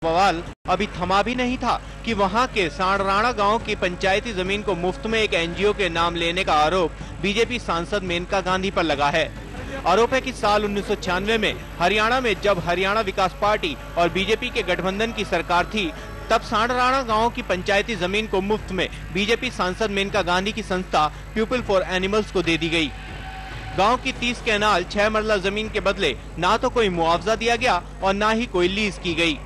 बवाल अभी थमा भी नहीं था कि वहां के सांडराणा गांव की पंचायती जमीन को मुफ्त में एक एनजीओ के नाम लेने का आरोप बीजेपी सांसद मेनका गांधी पर लगा है। आरोप है कि साल 1996 में हरियाणा में जब हरियाणा विकास पार्टी और बीजेपी के गठबंधन की सरकार थी, तब सांडराणा गांव की पंचायती जमीन को मुफ्त में बीजेपी सांसद मेनका गांधी की संस्था पीपल फॉर एनिमल्स को दे दी गई। गांव की 30 कैनाल 6 मरला जमीन के बदले ना तो कोई मुआवजा दिया गया और ना ही कोई लीज की गई,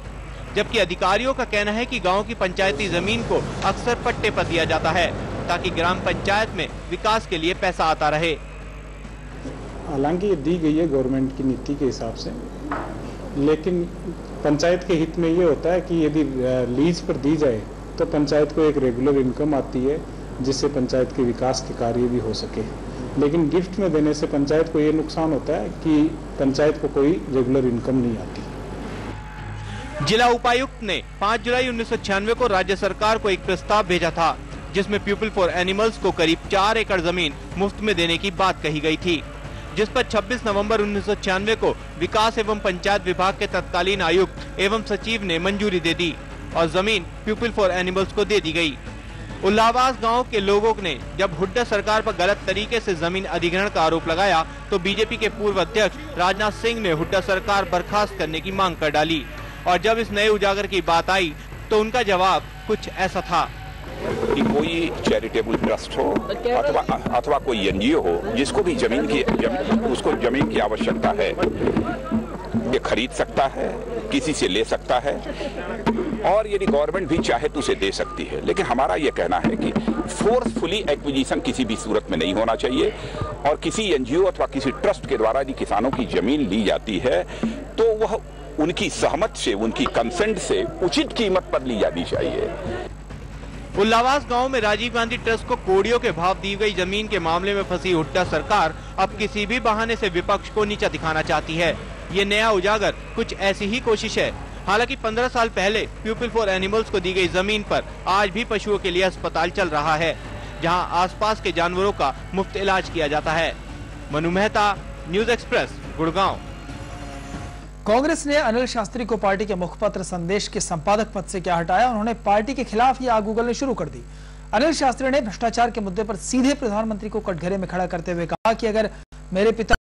जबकि अधिकारियों का कहना है कि गांव की पंचायती जमीन को अक्सर पट्टे पर दिया जाता है ताकि ग्राम पंचायत में विकास के लिए पैसा आता रहे। हालांकि ये दी गई है गवर्नमेंट की नीति के हिसाब से, लेकिन पंचायत के हित में ये होता है कि यदि लीज पर दी जाए तो पंचायत को एक रेगुलर इनकम आती है जिससे पंचायत के विकास के कार्य भी हो सके। लेकिन गिफ्ट में देने से पंचायत को ये नुकसान होता है कि पंचायत को कोई रेगुलर इनकम नहीं आती। जिला उपायुक्त ने 5 जुलाई 1996 को राज्य सरकार को एक प्रस्ताव भेजा था जिसमें पीपल फॉर एनिमल्स को करीब 4 एकड़ जमीन मुफ्त में देने की बात कही गई थी, जिस पर 26 नवंबर 1996 को विकास एवं पंचायत विभाग के तत्कालीन आयुक्त एवं सचिव ने मंजूरी दे दी और जमीन पीपल फॉर एनिमल्स को दे दी गई। उल्लावास गांव के लोगों ने जब हुड्डा सरकार पर गलत तरीके से जमीन अधिग्रहण का आरोप लगाया तो बीजेपी के पूर्व अध्यक्ष राजनाथ सिंह ने हुड्डा सरकार बर्खास्त करने की मांग कर डाली और जब इस नए उजागर की बात आई तो उनका जवाब कुछ ऐसा था कि कोई चैरिटेबल ट्रस्ट हो अथवा कोई एनजीओ हो जिसको भी उसको जमीन की आवश्यकता है, ये खरीद सकता है, किसी से ले सकता है और यदि गवर्नमेंट भी चाहे तो उसे दे सकती है। लेकिन हमारा यह कहना है कि फोर्सफुली एक्विजिशन किसी भी सूरत में नहीं होना चाहिए और किसी एनजीओ अथवा किसी ट्रस्ट के द्वारा यदि किसानों की जमीन ली जाती है तो वह उनकी सहमत से, उनकी कंसेंट से उचित कीमत पर ली जानी चाहिए। उल्लावास गांव में राजीव गांधी ट्रस्ट को कोड़ियों के भाव दी गई जमीन के मामले में फंसी हुड्डा सरकार अब किसी भी बहाने से विपक्ष को नीचा दिखाना चाहती है। ये नया उजागर कुछ ऐसी ही कोशिश है। हालांकि 15 साल पहले पीपल फॉर एनिमल्स को दी गई जमीन पर आज भी पशुओं के लिए अस्पताल चल रहा है, जहां आसपास के जानवरों का मुफ्त इलाज किया जाता है। Manu Mehta, News Express, Gurgaon. कांग्रेस ने अनिल शास्त्री को पार्टी के मुखपत्र संदेश के संपादक पद से क्या हटाया, उन्होंने पार्टी के खिलाफ ये आग उगलनी शुरू कर दी। अनिल शास्त्री ने भ्रष्टाचार के मुद्दे पर सीधे प्रधानमंत्री को कटघरे में खड़ा करते हुए कहा कि अगर मेरे पिता